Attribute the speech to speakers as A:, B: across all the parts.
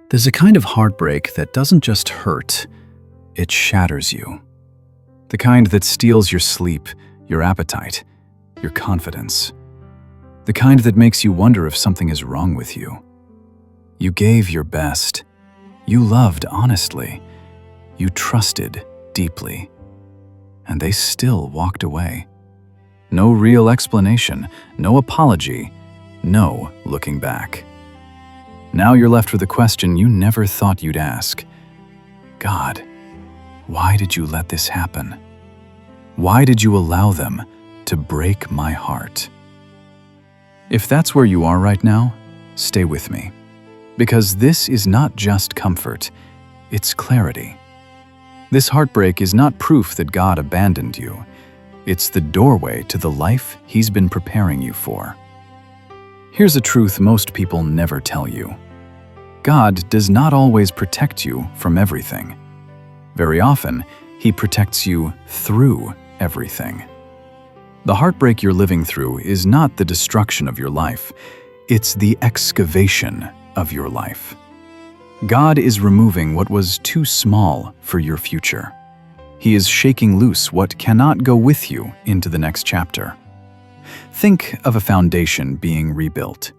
A: There's a kind of heartbreak that doesn't just hurt, it shatters you. The kind that steals your sleep, your appetite, your confidence. The kind that makes you wonder if something is wrong with you. You gave your best. You loved honestly. You trusted deeply. And they still walked away. No real explanation, no apology, no looking back. Now you're left with a question you never thought you'd ask. God, why did you let this happen? Why did you allow them to break my heart? If that's where you are right now, stay with me. Because this is not just comfort, it's clarity. This heartbreak is not proof that God abandoned you. It's the doorway to the life He's been preparing you for. Here's a truth most people never tell you. God does not always protect you from everything. Very often, He protects you through everything. The heartbreak you're living through is not the destruction of your life, it's the excavation of your life. God is removing what was too small for your future. He is shaking loose what cannot go with you into the next chapter. Think of a foundation being rebuilt.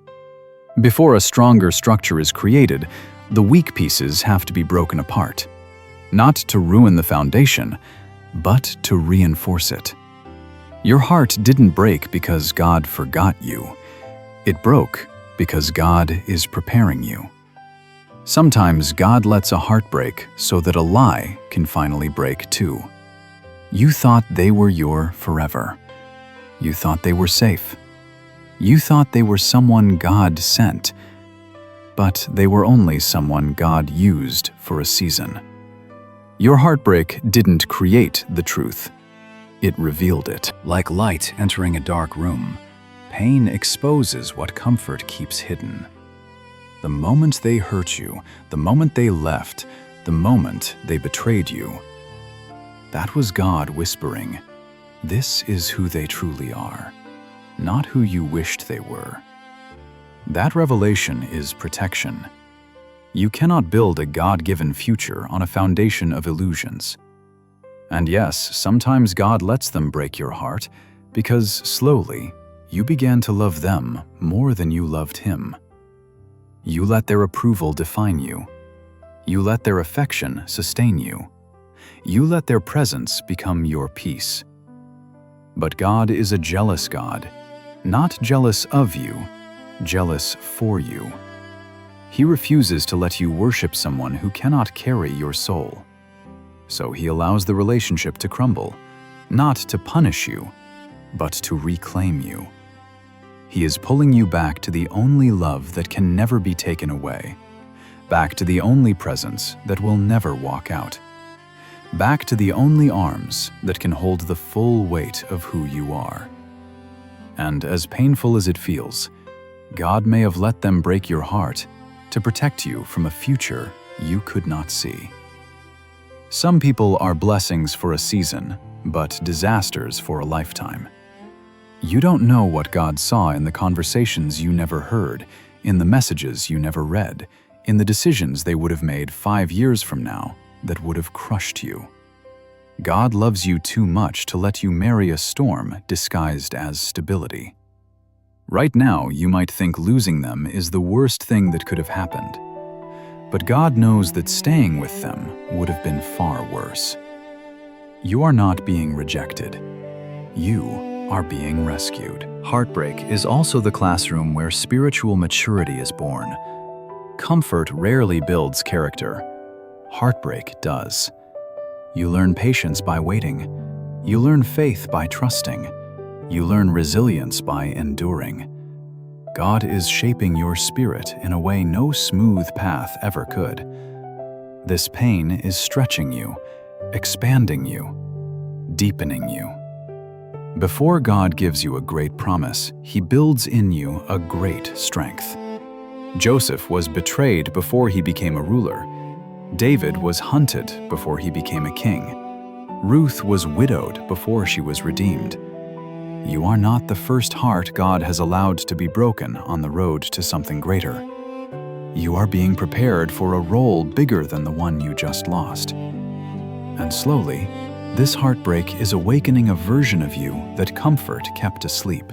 A: Before a stronger structure is created, the weak pieces have to be broken apart. Not to ruin the foundation, but to reinforce it. Your heart didn't break because God forgot you. It broke because God is preparing you. Sometimes God lets a heart break so that a lie can finally break too. You thought they were your forever. You thought they were safe. You thought they were someone God sent, but they were only someone God used for a season. Your heartbreak didn't create the truth. It revealed it. Like light entering a dark room, pain exposes what comfort keeps hidden. The moment they hurt you, the moment they left, the moment they betrayed you, that was God whispering, "This is who they truly are, not who you wished they were." That revelation is protection. You cannot build a God-given future on a foundation of illusions. And yes, sometimes God lets them break your heart because slowly you began to love them more than you loved Him. You let their approval define you. You let their affection sustain you. You let their presence become your peace. But God is a jealous God, not jealous of you, jealous for you. He refuses to let you worship someone who cannot carry your soul. So He allows the relationship to crumble, not to punish you, but to reclaim you. He is pulling you back to the only love that can never be taken away, back to the only presence that will never walk out, back to the only arms that can hold the full weight of who you are. And as painful as it feels, God may have let them break your heart to protect you from a future you could not see. Some people are blessings for a season, but disasters for a lifetime. You don't know what God saw in the conversations you never heard, in the messages you never read, in the decisions they would have made 5 years from now that would have crushed you. God loves you too much to let you marry a storm disguised as stability. Right now, you might think losing them is the worst thing that could have happened. But God knows that staying with them would have been far worse. You are not being rejected. You are being rescued. Heartbreak is also the classroom where spiritual maturity is born. Comfort rarely builds character. Heartbreak does. You learn patience by waiting. You learn faith by trusting. You learn resilience by enduring. God is shaping your spirit in a way no smooth path ever could. This pain is stretching you, expanding you, deepening you. Before God gives you a great promise, He builds in you a great strength. Joseph was betrayed before he became a ruler. David was hunted before he became a king. Ruth was widowed before she was redeemed. You are not the first heart God has allowed to be broken on the road to something greater. You are being prepared for a role bigger than the one you just lost. And slowly, this heartbreak is awakening a version of you that comfort kept asleep.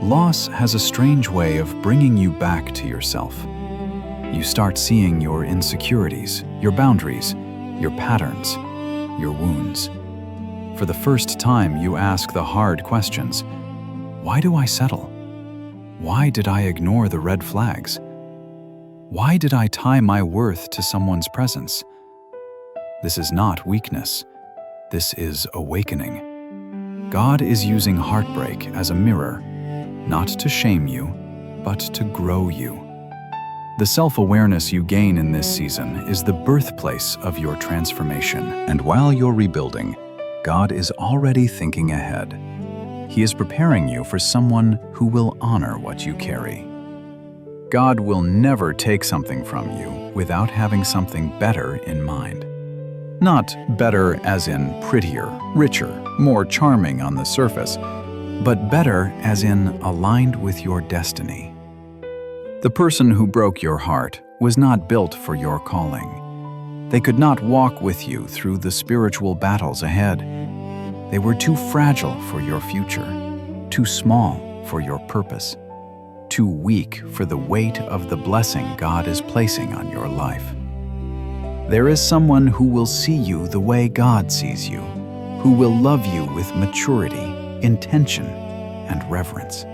A: Loss has a strange way of bringing you back to yourself. You start seeing your insecurities, your boundaries, your patterns, your wounds. For the first time, you ask the hard questions. Why do I settle? Why did I ignore the red flags? Why did I tie my worth to someone's presence? This is not weakness. This is awakening. God is using heartbreak as a mirror, not to shame you, but to grow you. The self-awareness you gain in this season is the birthplace of your transformation. And while you're rebuilding, God is already thinking ahead. He is preparing you for someone who will honor what you carry. God will never take something from you without having something better in mind. Not better as in prettier, richer, more charming on the surface, but better as in aligned with your destiny. The person who broke your heart was not built for your calling. They could not walk with you through the spiritual battles ahead. They were too fragile for your future, too small for your purpose, too weak for the weight of the blessing God is placing on your life. There is someone who will see you the way God sees you, who will love you with maturity, intention, and reverence.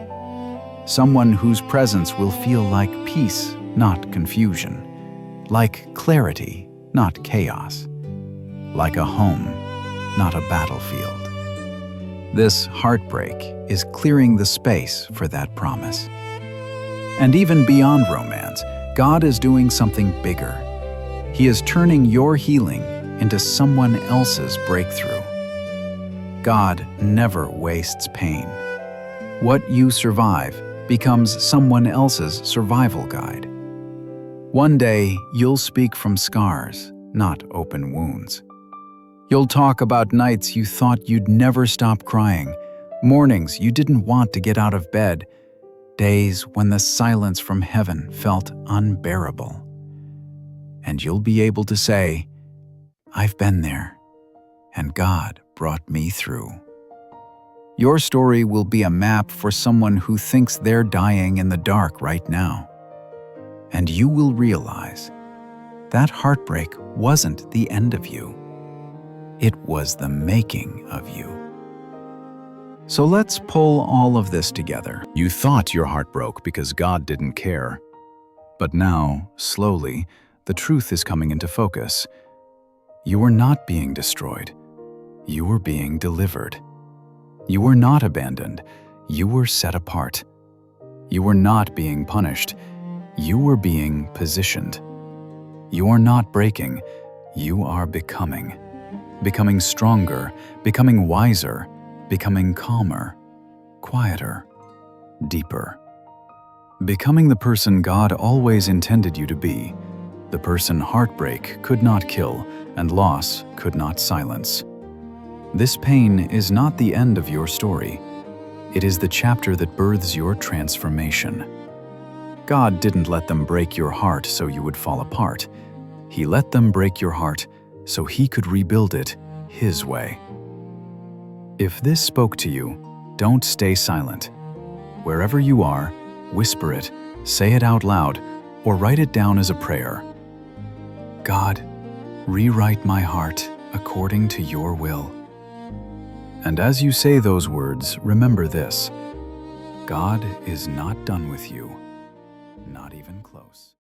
A: Someone whose presence will feel like peace, not confusion, like clarity, not chaos, like a home, not a battlefield. This heartbreak is clearing the space for that promise. And even beyond romance, God is doing something bigger. He is turning your healing into someone else's breakthrough. God never wastes pain. What you survive becomes someone else's survival guide. One day, you'll speak from scars, not open wounds. You'll talk about nights you thought you'd never stop crying, mornings you didn't want to get out of bed, days when the silence from heaven felt unbearable. And you'll be able to say, I've been there, and God brought me through. Your story will be a map for someone who thinks they're dying in the dark right now. And you will realize that heartbreak wasn't the end of you. It was the making of you. So let's pull all of this together. You thought your heart broke because God didn't care. But now, slowly, the truth is coming into focus. You were not being destroyed. You were being delivered. You were not abandoned. You were set apart. You were not being punished. You were being positioned. You are not breaking. You are becoming. Becoming stronger, becoming wiser, becoming calmer, quieter, deeper. Becoming the person God always intended you to be, the person heartbreak could not kill and loss could not silence. This pain is not the end of your story. It is the chapter that births your transformation. God didn't let them break your heart so you would fall apart. He let them break your heart so He could rebuild it His way. If this spoke to you, don't stay silent. Wherever you are, whisper it, say it out loud, or write it down as a prayer. God, rewrite my heart according to your will. And as you say those words, remember this: God is not done with you, not even close.